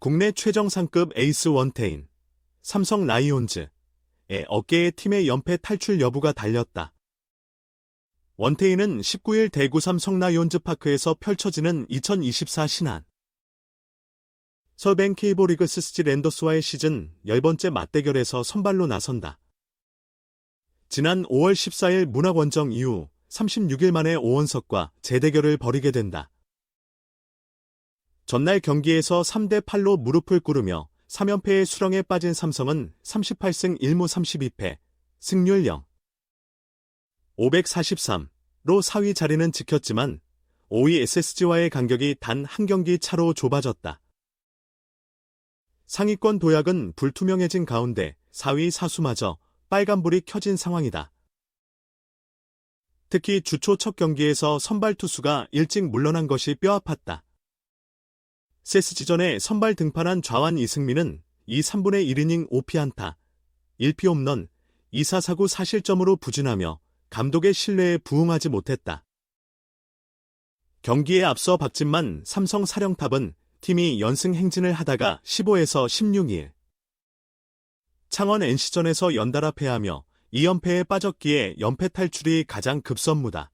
국내 최정상급 에이스 원태인, 삼성 라이온즈의 어깨에 팀의 연패 탈출 여부가 달렸다. 원태인은 19일 대구 삼성 라이온즈 파크에서 펼쳐지는 2024 신한 서울뱅 K리그 스시 랜더스와의 시즌 10번째 맞대결에서 선발로 나선다. 지난 5월 14일 문학원정 이후 36일 만에 오원석과 재대결을 벌이게 된다. 전날 경기에서 3대8로 무릎을 꿇으며 3연패의 수렁에 빠진 삼성은 38승 1무 32패, 승률 0. 543로 4위 자리는 지켰지만 5위 SSG와의 간격이 단 한 경기 차로 좁아졌다. 상위권 도약은 불투명해진 가운데 4위 사수마저 빨간불이 켜진 상황이다. 특히 주초 첫 경기에서 선발 투수가 일찍 물러난 것이 뼈아팠다. SSG전에 선발 등판한 좌완 이승민은 2, 3분의 1이닝 5피안타, 1피 홈런, 2사 4구 4실점으로 부진하며 감독의 신뢰에 부응하지 못했다. 경기에 앞서 박진만 삼성 사령탑은 팀이 연승 행진을 하다가 15에서 16일 창원 NC전에서 연달아 패하며 2연패에 빠졌기에 연패 탈출이 가장 급선무다.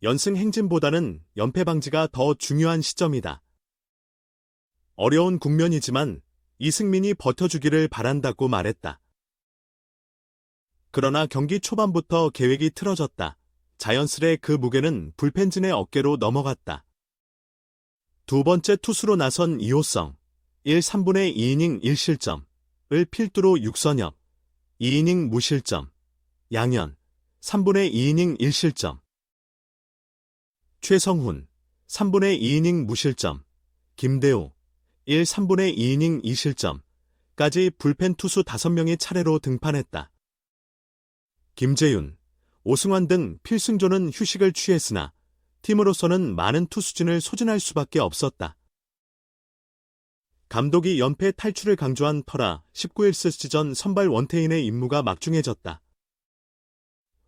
연승 행진보다는 연패 방지가 더 중요한 시점이다. 어려운 국면이지만 이승민이 버텨주기를 바란다고 말했다. 그러나 경기 초반부터 계획이 틀어졌다. 자연스레 그 무게는 불펜진의 어깨로 넘어갔다. 두 번째 투수로 나선 이호성, 1, 3분의 2이닝 1실점을 필두로 육선엽, 2이닝 무실점, 양현, 3분의 2이닝 1실점, 최성훈, 3분의 2이닝 무실점, 김대우, 1, 3분의 2이닝 2실점까지 불펜 투수 5명이 차례로 등판했다. 김재윤, 오승환 등 필승조는 휴식을 취했으나 팀으로서는 많은 투수진을 소진할 수밖에 없었다. 감독이 연패 탈출을 강조한 터라 19일 SSG전 선발 원태인의 임무가 막중해졌다.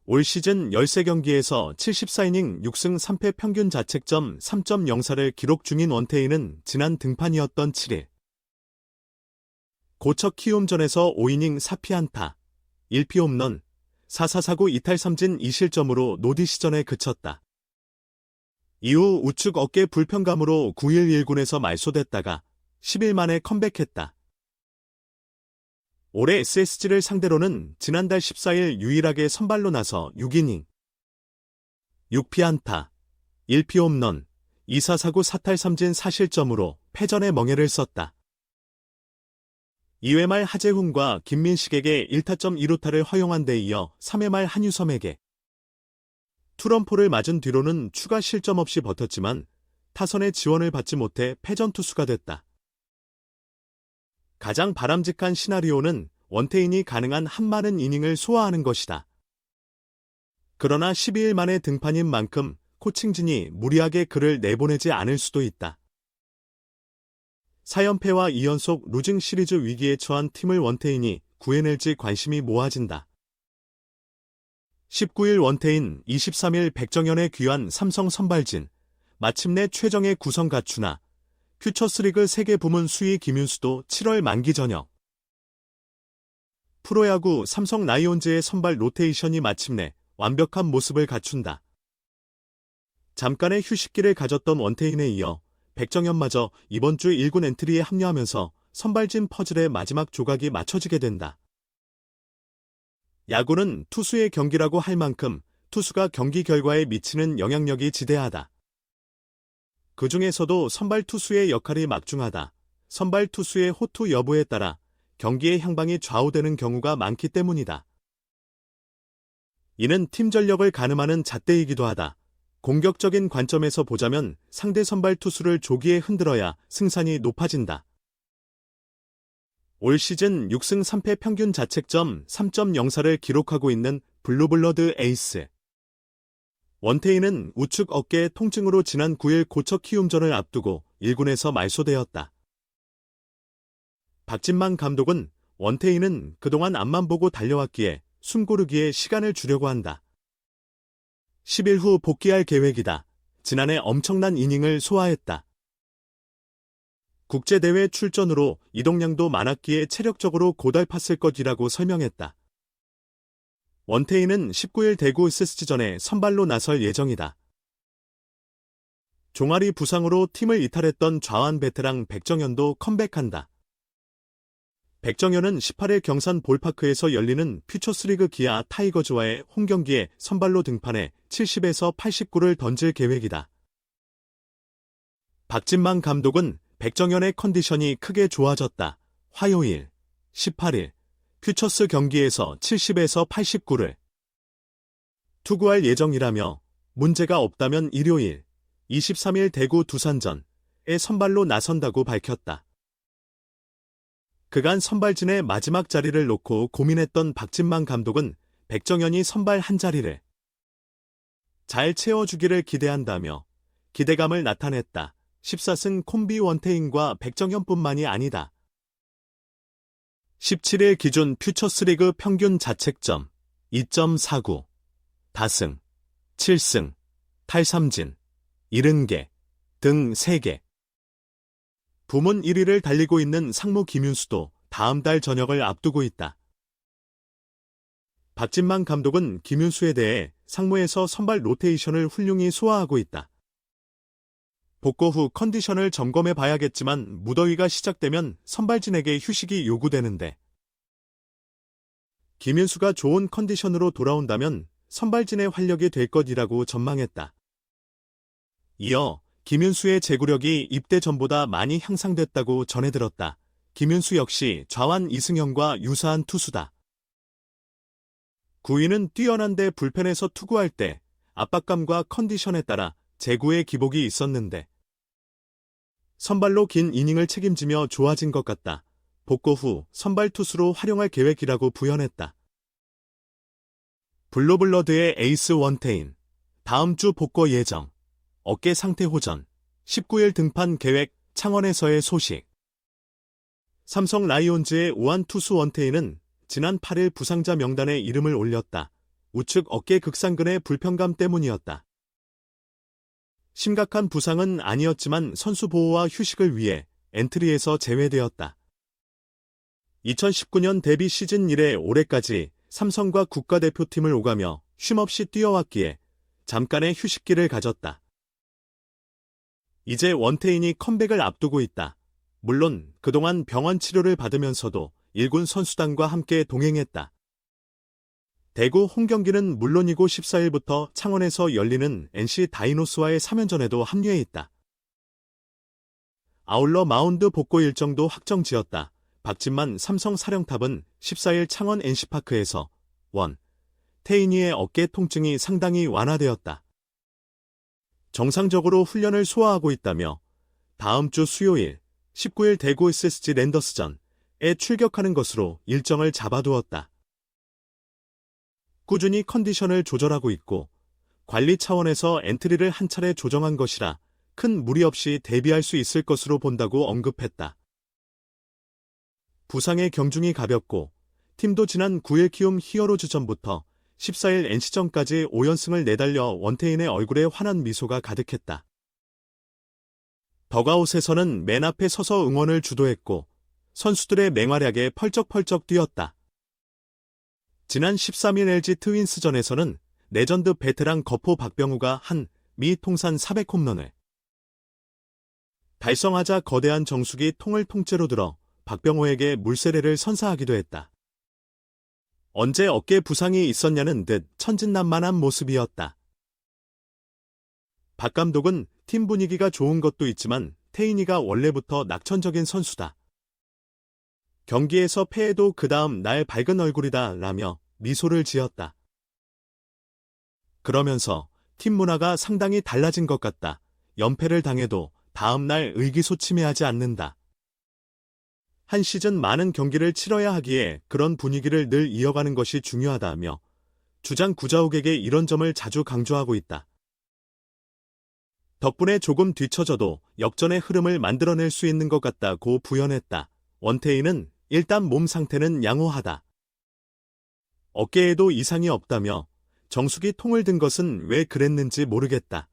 올 시즌 13경기에서 74이닝 6승 3패 평균 자책점 3.04를 기록 중인 원태인은 지난 등판이었던 7일 고척 키움전에서 5이닝 4피안타, 1피 홈런, 4사 4구 이탈 3진 2실점으로 노디 시전에 그쳤다. 이후 우측 어깨 불편감으로 9일 1군에서 말소됐다가 10일 만에 컴백했다. 올해 SSG를 상대로는 지난달 14일 유일하게 선발로 나서 6이닝 6피안타, 1피 홈런, 2사 4구 4탈 3진 4실점으로 패전의 멍해를 썼다. 2회 말 하재훈과 김민식에게 1타점 2루타를 허용한 데 이어 3회 말 한유섬에게 투런포를 맞은 뒤로는 추가 실점 없이 버텼지만 타선의 지원을 받지 못해 패전 투수가 됐다. 가장 바람직한 시나리오는 원태인이 가능한 한 많은 이닝을 소화하는 것이다. 그러나 12일 만에 등판인 만큼 코칭진이 무리하게 그를 내보내지 않을 수도 있다. 4연패와 2연속 루징 시리즈 위기에 처한 팀을 원태인이 구해낼지 관심이 모아진다. 19일 원태인, 23일 백정현의 귀환 삼성 선발진, 마침내 최정의 구성 갖추나 퓨처스리그 세계 부문 수위 김윤수도 7월 만기 전역. 프로야구 삼성 라이온즈의 선발 로테이션이 마침내 완벽한 모습을 갖춘다. 잠깐의 휴식기를 가졌던 원태인에 이어 백정현마저 이번 주 1군 엔트리에 합류하면서 선발진 퍼즐의 마지막 조각이 맞춰지게 된다. 야구는 투수의 경기라고 할 만큼 투수가 경기 결과에 미치는 영향력이 지대하다. 그 중에서도 선발 투수의 역할이 막중하다. 선발 투수의 호투 여부에 따라 경기의 향방이 좌우되는 경우가 많기 때문이다. 이는 팀 전력을 가늠하는 잣대이기도 하다. 공격적인 관점에서 보자면 상대 선발 투수를 조기에 흔들어야 승산이 높아진다. 올 시즌 6승 3패 평균 자책점 3.04를 기록하고 있는 블루블러드 에이스. 원태인은 우측 어깨 통증으로 지난 9일 고척 키움전을 앞두고 1군에서 말소되었다. 박진만 감독은 원태인은 그동안 앞만 보고 달려왔기에 숨 고르기에 시간을 주려고 한다. 10일 후 복귀할 계획이다. 지난해 엄청난 이닝을 소화했다. 국제대회 출전으로 이동량도 많았기에 체력적으로 고달팠을 것이라고 설명했다. 원태인은 19일 대구 SSG전에 선발로 나설 예정이다. 종아리 부상으로 팀을 이탈했던 좌완 베테랑 백정현도 컴백한다. 백정현은 18일 경산 볼파크에서 열리는 퓨처스리그 기아 타이거즈와의 홈경기에 선발로 등판해 70에서 80구를 던질 계획이다. 박진만 감독은 백정현의 컨디션이 크게 좋아졌다. 화요일, 18일 퓨처스 경기에서 70에서 80구를 투구할 예정이라며 문제가 없다면 일요일, 23일 대구 두산전에 선발로 나선다고 밝혔다. 그간 선발진의 마지막 자리를 놓고 고민했던 박진만 감독은 백정현이 선발 한 자리를 잘 채워주기를 기대한다며 기대감을 나타냈다. 14승 콤비 원태인과 백정현뿐만이 아니다. 17일 기준 퓨처스리그 평균 자책점 2.49, 다승, 7승, 탈삼진, 70개 등 3개. 부문 1위를 달리고 있는 상무 김윤수도 다음 달 전역을 앞두고 있다. 박진만 감독은 김윤수에 대해 상무에서 선발 로테이션을 훌륭히 소화하고 있다. 복구 후 컨디션을 점검해 봐야겠지만 무더위가 시작되면 선발진에게 휴식이 요구되는데 김윤수가 좋은 컨디션으로 돌아온다면 선발진의 활력이 될 것이라고 전망했다. 이어 김윤수의 제구력이 입대 전보다 많이 향상됐다고 전해들었다. 김윤수 역시 좌완 이승현과 유사한 투수다. 구위는 뛰어난데 불펜에서 투구할 때 압박감과 컨디션에 따라 제구의 기복이 있었는데 선발로 긴 이닝을 책임지며 좋아진 것 같다. 복구 후 선발 투수로 활용할 계획이라고 부연했다. 블루블러드의 에이스 원태인, 다음 주 복구 예정, 어깨 상태 호전, 19일 등판 계획, 창원에서의 소식. 삼성 라이온즈의 우한 투수 원태인은 지난 8일 부상자 명단에 이름을 올렸다. 우측 어깨 극상근의 불편감 때문이었다. 심각한 부상은 아니었지만 선수 보호와 휴식을 위해 엔트리에서 제외되었다. 2019년 데뷔 시즌 이래 올해까지 삼성과 국가대표팀을 오가며 쉼없이 뛰어왔기에 잠깐의 휴식기를 가졌다. 이제 원태인이 컴백을 앞두고 있다. 물론 그동안 병원 치료를 받으면서도 1군 선수단과 함께 동행했다. 대구 홈경기는 물론이고 14일부터 창원에서 열리는 NC 다이노스와의 3연전에도 합류해 있다. 아울러 마운드 복구 일정도 확정지었다. 박진만 삼성 사령탑은 14일 창원 NC파크에서 태인이의 어깨 통증이 상당히 완화되었다. 정상적으로 훈련을 소화하고 있다며 다음 주 수요일 19일 대구 SSG 랜더스전에 출격하는 것으로 일정을 잡아두었다. 꾸준히 컨디션을 조절하고 있고 관리 차원에서 엔트리를 한 차례 조정한 것이라 큰 무리 없이 대비할 수 있을 것으로 본다고 언급했다. 부상의 경중이 가볍고 팀도 지난 9일 키움 히어로즈전부터 14일 NC전까지 5연승을 내달려 원태인의 얼굴에 환한 미소가 가득했다. 덕아웃에서는 맨 앞에 서서 응원을 주도했고 선수들의 맹활약에 펄쩍펄쩍 뛰었다. 지난 13일 LG 트윈스전에서는 레전드 베테랑 거포 박병우가 미 통산 400홈런을 달성하자 거대한 정수기 통을 통째로 들어 박병호에게 물세례를 선사하기도 했다. 언제 어깨 부상이 있었냐는 듯 천진난만한 모습이었다. 박 감독은 팀 분위기가 좋은 것도 있지만 태인이가 원래부터 낙천적인 선수다. 경기에서 패해도 그 다음 날 밝은 얼굴이다 라며 미소를 지었다. 그러면서 팀 문화가 상당히 달라진 것 같다. 연패를 당해도 다음 날 의기소침해하지 않는다. 한 시즌 많은 경기를 치러야 하기에 그런 분위기를 늘 이어가는 것이 중요하다며 주장 구자욱에게 이런 점을 자주 강조하고 있다. 덕분에 조금 뒤처져도 역전의 흐름을 만들어낼 수 있는 것 같다고 부연했다. 원태인은 일단 몸 상태는 양호하다. 어깨에도 이상이 없다며 정수기 통을 든 것은 왜 그랬는지 모르겠다.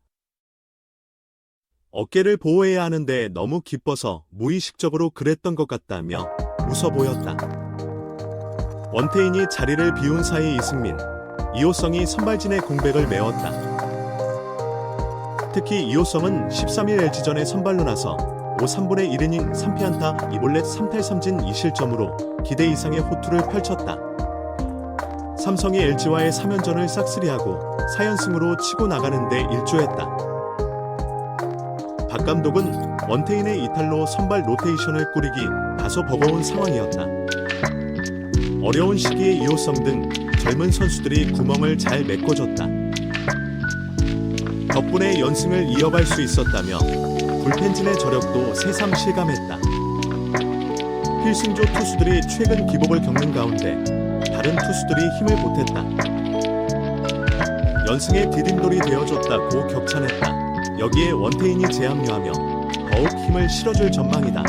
어깨를 보호해야 하는데 너무 기뻐서 무의식적으로 그랬던 것 같다며 웃어 보였다. 원태인이 자리를 비운 사이 이승민, 이호성이 선발진의 공백을 메웠다. 특히 이호성은 13일 LG전에 선발로 나서 5 3분의 1이닝 3피안타 2볼넷 3탈3진 2실점으로 기대 이상의 호투를 펼쳤다. 삼성이 LG와의 3연전을 싹쓸이하고 4연승으로 치고 나가는 데 일조했다. 박 감독은 원태인의 이탈로 선발 로테이션을 꾸리기 다소 버거운 상황이었다. 어려운 시기에 이호성 등 젊은 선수들이 구멍을 잘 메꿔줬다. 덕분에 연승을 이어갈 수 있었다며 불펜진의 저력도 새삼 실감했다. 필승조 투수들이 최근 기복을 겪는 가운데 다른 투수들이 힘을 보탰다. 연승의 디딤돌이 되어줬다고 격찬했다. 여기에 원태인이 재합류하며 더욱 힘을 실어줄 전망이다.